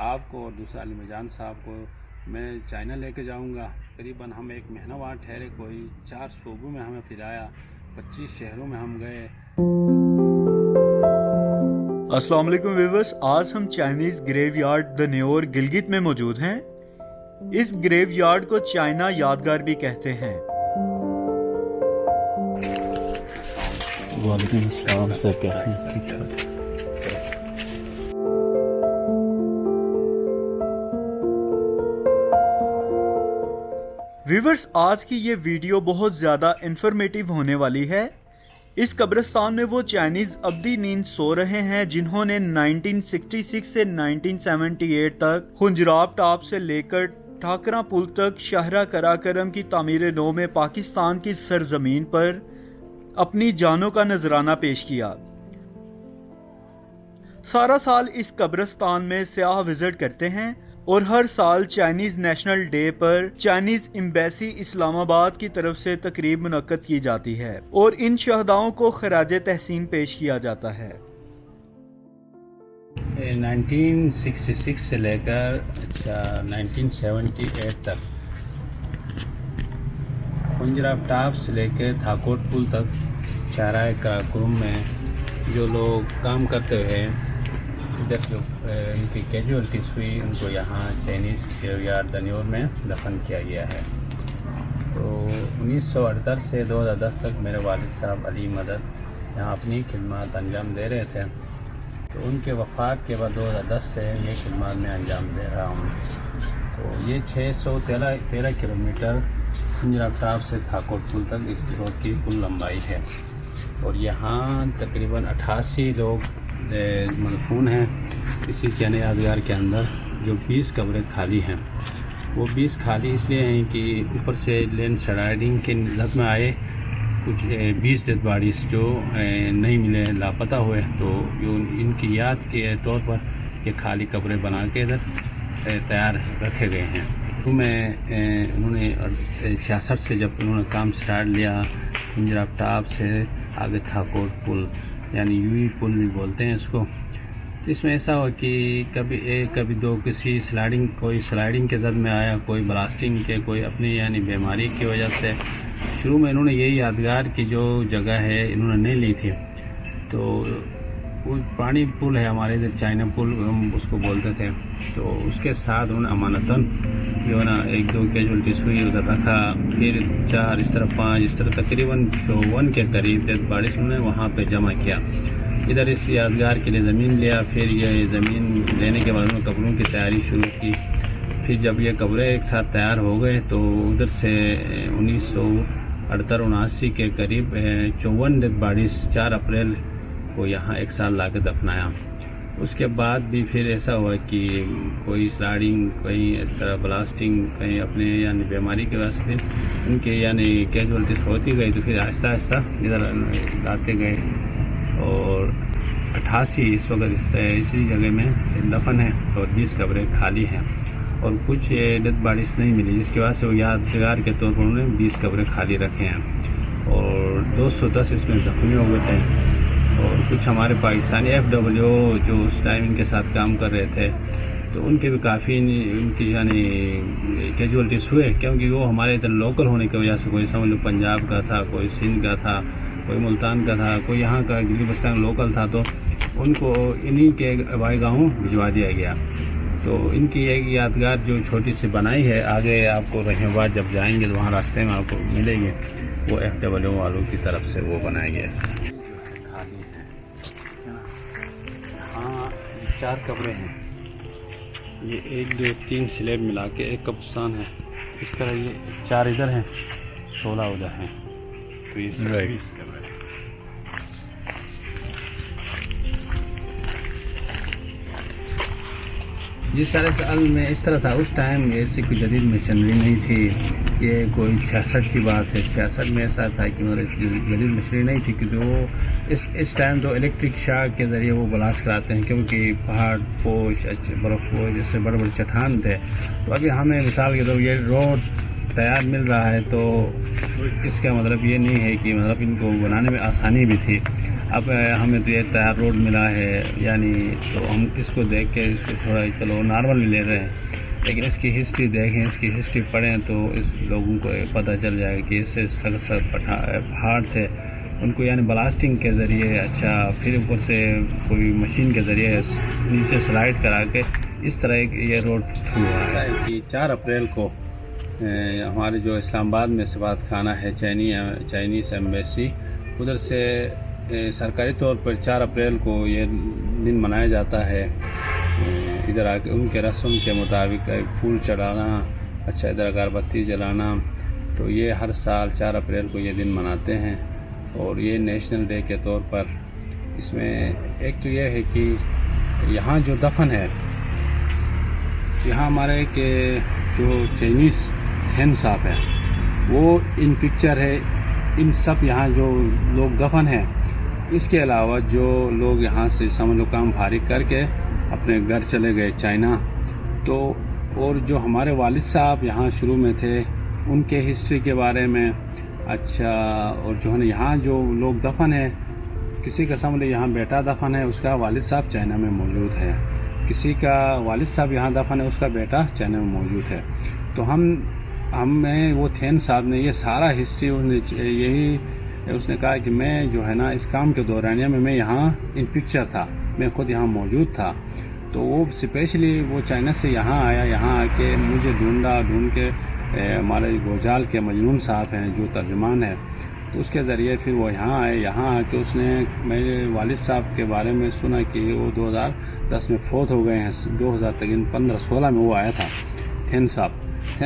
آپ کو اور دوسرا علی میجان صاحب کو میں چائنا لے کے جاؤں گا. تقریباً ہم ایک مہینہ وہاں ٹھہرے, کوئی 4 صوبوں میں ہمیں پھرایا, 25 شہروں میں ہم گئے. السلام علیکم ویورز, آج ہم چائنیز گریو یارڈ دنیور گلگت میں موجود ہیں. اس گریو یارڈ کو چائنا یادگار بھی کہتے ہیں. وعلیکم السلام سر, کیسے ہیں؟ ٹھیک ٹھاک. ویورز, آج کی یہ ویڈیو بہت زیادہ انفارمیٹیو ہونے والی ہے. اس قبرستان میں وہ چائنیز ابدی نیند سو رہے ہیں جنہوں نے 1966 سے 1978 تک ہنجراب ٹاپ سے لے کر ٹھاکراں پل تک شاہراہ قراقرم کی تعمیر نو میں پاکستان کی سرزمین پر اپنی جانوں کا نذرانہ پیش کیا. سارا سال اس قبرستان میں سیاح وزٹ کرتے ہیں اور ہر سال چائنیز نیشنل ڈے پر چائنیز ایمبیسی اسلام آباد کی طرف سے تقریب منعقد کی جاتی ہے اور ان شہداؤں کو خراج تحسین پیش کیا جاتا ہے. 1966 سے لے کر 1978 تک ہنجراب ٹاپ سے لے کے تھاکوٹ پل تک شاہراہ قراقرم میں جو لوگ کام کرتے ہوئے ادھر جو ان کی کیجولیٹیز ہوئی, ان کو یہاں چائنیز گریو یارڈ دنیور میں دفن کیا گیا ہے. تو 1978 سے 2010 تک میرے والد صاحب علی مدد یہاں اپنی خدمات انجام دے رہے تھے. تو ان کے وفات کے بعد 2010 سے یہ خدمات میں انجام دے رہا ہوں. تو یہ 613 کلومیٹر ہنجراب ٹاپ سے تھاکوٹ پل تک اس روڈ کی کل لمبائی ہے. اور یہاں تقریباً 88 لوگ مدفون ہیں اسی چینی یادگار کے اندر. جو 20 قبریں خالی ہیں, وہ 20 خالی اس لیے ہیں کہ اوپر سے لینڈ سلائڈنگ کے زد میں آئے کچھ 20 ڈیڈ باڈیز جو نہیں ملے, لاپتہ ہوئے. تو ان کی یاد کے طور پر یہ خالی قبریں بنا کے ادھر تیار رکھے گئے ہیں. میں انہوں نے 66 سے جب انہوں نے کام سٹارٹ لیا ہنجراب ٹاپ سے آگے تھاکوٹ پل یعنی یوئی پل بھی بولتے ہیں اس کو. تو اس میں ایسا ہوا کہ کبھی ایک کبھی دو کسی کوئی سلائڈنگ کے زد میں آیا, کوئی بلاسٹنگ کے, کوئی اپنی یعنی بیماری کی وجہ سے. شروع میں انہوں نے یہی یادگار کی جو جگہ ہے انہوں نے نہیں لی تھی. تو وہ پانی پل ہے ہمارے ادھر, چائنا پل ہم اس کو بولتے تھے. تو اس کے ساتھ انہوں نے امانتاً جو ہے نا 1-2 کیجولیٹیز ہوئی ادھر رکھا, پھر 4 اس طرح 5 اس طرح تقریباً 54 کے قریب ڈیڈ باڈیز انہوں نے وہاں پہ جمع کیا. ادھر اس یادگار کے لیے زمین لیا. پھر یہ زمین لینے کے بعد انہوں نے قبروں کی تیاری شروع کی. پھر جب یہ قبریں ایک ساتھ تیار ہو گئے تو ادھر سے 1978-79 کے قریب 54 ڈیڈ باڈیز 4 اپریل کو یہاں ایک سال لا کے دفنایا. اس کے بعد بھی پھر ایسا ہوا کہ کوئی سلائڈنگ, کہیں اس طرح بلاسٹنگ, کہیں اپنے یعنی بیماری کی وجہ سے پھر ان کے یعنی کیجولیٹیز ہوتی گئی. تو پھر آہستہ آہستہ ادھر لاتے گئے اور 88 اس وقت اسی جگہ میں دفن ہے اور 20 قبریں خالی ہیں اور کچھ ڈیڈ باڈیز نہیں ملی, جس کی وجہ سے وہ یادگار کے طور پر انہوں نے 20 قبریں خالی رکھے ہیں. اور 210 اس میں زخمی ہو گئے تھے. اور کچھ ہمارے پاکستانی FW جو اس ٹائم ان کے ساتھ کام کر رہے تھے تو ان کے بھی کافی ان کی یعنی کیجولیٹیز ہوئے, کیونکہ وہ ہمارے ادھر لوکل ہونے کی وجہ سے, کوئی سمجھ لو پنجاب کا تھا, کوئی سندھ کا تھا, کوئی ملتان کا تھا, کوئی یہاں کا گلی بستان لوکل تھا. تو ان کو انہی کے آبائی گاہوں بھجوا دیا گیا. تو ان کی ایک یادگار جو چھوٹی سی بنائی ہے, آگے آپ کو رحم آباد جب جائیں گے تو وہاں راستے میں آپ کو ملے گی, وہ FW والوں کی طرف سے وہ بنایا گیا ہے. ہاں 4 قبریں ہیں, یہ 1 2 3 سلیب ملا کے ایک قبرستان ہے. اس طرح یہ 4 ادھر ہیں, 16 ادھر ہیں. تو یہ 20 قبریں. جس سارے سال میں اس طرح تھا, اس ٹائم ایسی کوئی جدید مشینری نہیں تھی. یہ کوئی 66 کی بات ہے. 66 میں ایسا تھا کہ جدید مشینری نہیں تھی, کیونکہ وہ اس ٹائم تو الیکٹرک شاک کے ذریعے وہ بلاسٹ کراتے ہیں, کیونکہ پہاڑ پوش برف پوش جیسے بڑے بڑے چٹان تھے. تو ابھی ہمیں مثال کے طور یہ روڈ تیار مل رہا ہے تو اس کا مطلب یہ نہیں ہے کہ مطلب ان کو بنانے میں آسانی بھی تھی. اب ہمیں تو یہ تیار روڈ ملا ہے یعنی تو ہم اس کو دیکھ کے اس کو تھوڑا چلو نارمل بھی لے رہے ہیں، لیکن اس کی ہسٹری دیکھیں، اس کی ہسٹری پڑھیں تو اس لوگوں کو پتہ چل جائے کہ اس سے سخت پہاڑ تھے، ان کو یعنی بلاسٹنگ کے ذریعے اچھا پھر اوپر سے کوئی مشین کے ذریعے نیچے سلائڈ کرا کے اس طرح یہ روڈ تھرو ہوا ہے کہ 4 اپریل کو ہمارے جو اسلام آباد میں سفارت خانہ ہے چائنیز ایمبیسی، ادھر سے سرکاری طور پر 4 اپریل کو یہ دن منایا جاتا ہے۔ ادھر آ کے ان کے رسم کے مطابق پھول چڑھانا، اچھا ادھر اگر بتی جلانا، تو یہ ہر سال 4 اپریل کو یہ دن مناتے ہیں۔ اور یہ نیشنل ڈے کے طور پر اس میں ایک تو یہ ہے کہ یہاں جو دفن ہے، یہاں ہمارے کہ جو چائنیز تھین صاحب ہے وہ ان پکچر ہے، ان سب یہاں جو لوگ دفن ہیں، اس کے علاوہ جو لوگ یہاں سے سمجھ لو کام فارغ کر کے اپنے گھر چلے گئے چائنا، تو اور جو ہمارے والد صاحب یہاں شروع میں تھے ان کے ہسٹری کے بارے میں اچھا، اور جو ہے نا یہاں جو لوگ دفن ہے، کسی کا سمجھ لو یہاں بیٹا دفن ہے، اس کا والد صاحب چائنا میں موجود ہے، کسی کا والد صاحب یہاں دفن ہے، اس کا بیٹا چائنا میں موجود ہے۔ تو ہمیں وہ تھین صاحب نے یہ سارا ہسٹری اس نے کہا کہ میں جو ہے نا اس کام کے دورانیہ میں یہاں ان پکچر تھا، میں خود یہاں موجود تھا، تو وہ اسپیشلی وہ چائنا سے یہاں آیا، یہاں آ کے مجھے ڈھونڈ کے ہمارے گوجال کے مجنون صاحب ہیں جو ترجمان ہے، تو اس کے ذریعے پھر وہ یہاں آئے، یہاں آ کے اس نے میرے والد صاحب کے بارے میں سنا کہ وہ 2010 میں فوت ہو گئے ہیں، 2015-16 میں وہ آیا تھا تھین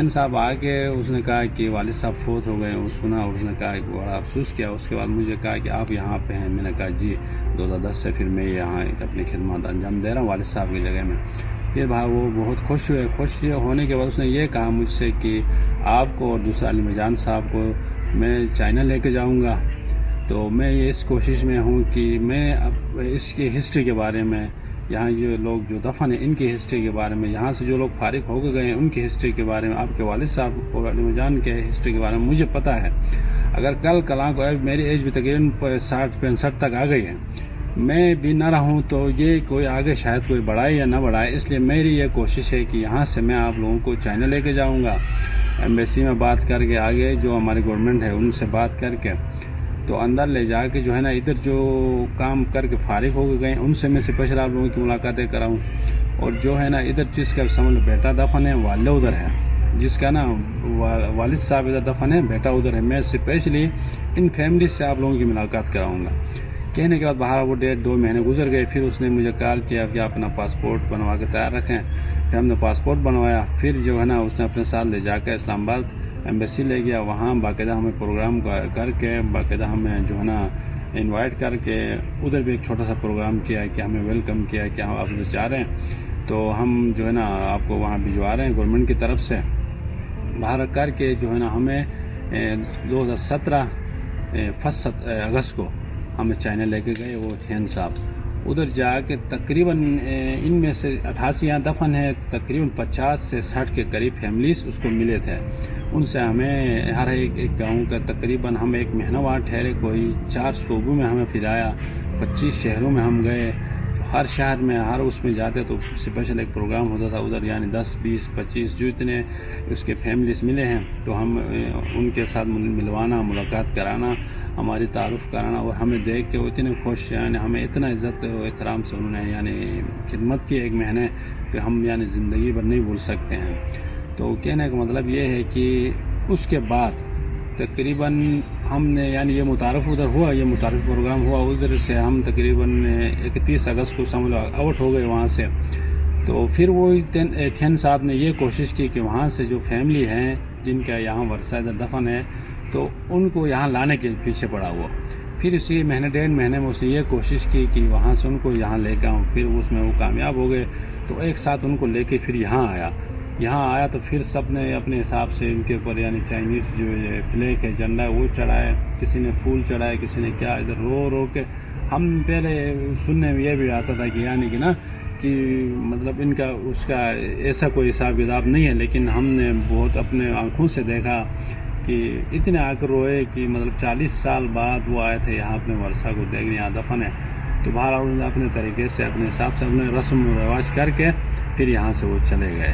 صاحب آ کے اس نے کہا کہ والد صاحب فوت ہو گئے، وہ سنا، اس نے کہا کہ بڑا افسوس کیا۔ اس کے بعد مجھے کہا کہ آپ یہاں پہ ہیں، میں نے کہا جی 2010 سے پھر میں یہاں اپنی خدمات انجام دے رہا ہوں والد صاحب کی جگہ میں۔ پھر وہ بہت خوش ہوئے، خوش ہونے کے بعد اس نے یہ کہا مجھ سے کہ آپ کو اور دوسرا علی مرجان صاحب کو میں چائنا لے کے جاؤں گا، تو میں یہ اس کوشش میں ہوں کہ میں اب اس کی ہسٹری کے بارے میں، یہاں یہ لوگ جو دفن ہیں ان کی ہسٹری کے بارے میں، یہاں سے جو لوگ فارغ ہو کے گئے ہیں ان کی ہسٹری کے بارے میں، آپ کے والد صاحب اور علی مرجان کے ہسٹری کے بارے میں مجھے پتہ ہے۔ اگر کل کو میری ایج بھی تقریباً 60-65 تک آ گئی ہے، میں بھی نہ رہوں تو یہ کوئی آگے شاید کوئی بڑھائے یا نہ بڑھائے، اس لیے میری یہ کوشش ہے کہ یہاں سے میں آپ لوگوں کو چائنا لے کے جاؤں گا، ایمبیسی میں بات کر کے آگے جو ہماری گورنمنٹ ہے ان سے بات کر کے تو اندر لے جا کے جو ہے نا ادھر جو کام کر کے فارغ ہو گئے ان سے میں اسپیشل آپ لوگوں کی ملاقاتیں کراؤں، اور جو ہے نا ادھر جس کا سمجھ لو بیٹا دفن ہے، والدہ ادھر ہے، جس کا نا والد صاحب ادھر دفن ہے، بیٹا ادھر ہے، میں اسپیشلی ان فیملی سے آپ لوگوں کی ملاقات کراؤں گا۔ کہنے کے بعد باہر وہ 1.5-2 مہینے گزر گئے، پھر اس نے مجھے کال کیا کہ آپ اپنا پاسپورٹ بنوا کے تیار رکھیں، پھر ہم نے پاسپورٹ بنوایا، پھر جو ہے نا اس نے اپنے ساتھ لے جا کے اسلام آباد ایمبیسی لے گیا، وہاں باقاعدہ ہمیں پروگرام کر کے باقاعدہ ہمیں جو ہے نا انوائٹ کر کے ادھر بھی ایک چھوٹا سا پروگرام کیا کہ ہمیں ویلکم کیا کہ ہم آپ جو چاہ رہے ہیں تو ہم جو ہے نا آپ کو وہاں بھجوا رہے ہیں گورنمنٹ کی طرف سے، باہر کر کے جو ہے نا ہمیں 2017 اگست کو ہمیں چائنا لے کے گئے وہ تھین صاحب، ادھر جا کے تقریباً ان میں سے 88 یہاں دفن ہے، تقریباً 50 سے 60 کے قریب فیملیز اس کو ملے تھے، ان سے ہمیں ہر ایک گاؤں کا تقریباً ہم 1 مہینہ وہاں ٹھہرے، کوئی 4 صوبوں میں ہمیں پھرایا، 25 شہروں میں ہم گئے، ہر شہر میں ہر اس میں جاتے تو اسپیشل ایک پروگرام ہوتا تھا ادھر، یعنی 10 20 25 جو اتنے اس کے فیملیز ملے ہیں تو ہم ان کے ساتھ ملوانا، ملاقات کرانا، ہماری تعارف کرانا، اور ہمیں دیکھ کے وہ اتنے خوش، یعنی ہمیں اتنا عزت و احترام سے انہوں نے یعنی خدمت کی 1 مہینے کہ ہم یعنی زندگی بھر نہیں بھول سکتے ہیں۔ تو کہنے کا مطلب یہ ہے کہ اس کے بعد تقریباً ہم نے یعنی یہ متعارف ادھر ہوا، یہ متعارف پروگرام ہوا ادھر سے، ہم تقریباً 31 اگست کو سمجھ لو آؤٹ ہو گئے وہاں سے، تو پھر وہ تھین صاحب نے یہ کوشش کی کہ وہاں سے جو فیملی ہیں جن کا یہاں ورثہ دفن ہے تو ان کو یہاں لانے کے پیچھے پڑا ہوا، پھر اسی مہینے 1.5 مہینے میں اس نے یہ کوشش کی کہ وہاں سے ان کو یہاں لے کے آؤں، پھر اس میں وہ کامیاب ہو گئے، تو ایک ساتھ ان کو لے کے پھر یہاں آیا تو پھر سب نے اپنے حساب سے ان کے اوپر یعنی چائنیز جو فلیگ ہے، جھنڈا ہے وہ چڑھائے، کسی نے پھول چڑھائے، کسی نے کیا، ادھر رو کے ہم پہلے سننے میں یہ بھی آتا تھا کہ یعنی کہ نا کہ مطلب ان کا اس کا ایسا کوئی حساب کتاب نہیں ہے، لیکن ہم نے بہت اپنے آنکھوں سے دیکھا کہ اتنے آ کر روئے کہ مطلب 40 سال بعد وہ آئے تھے یہاں اپنے ورثہ کو دیکھنے، یہاں دفن ہے. تو بہرحال انہوں نے اپنے طریقے سے اپنے حساب سے اپنے رسم و رواج کر کے پھر یہاں سے وہ چلے گئے.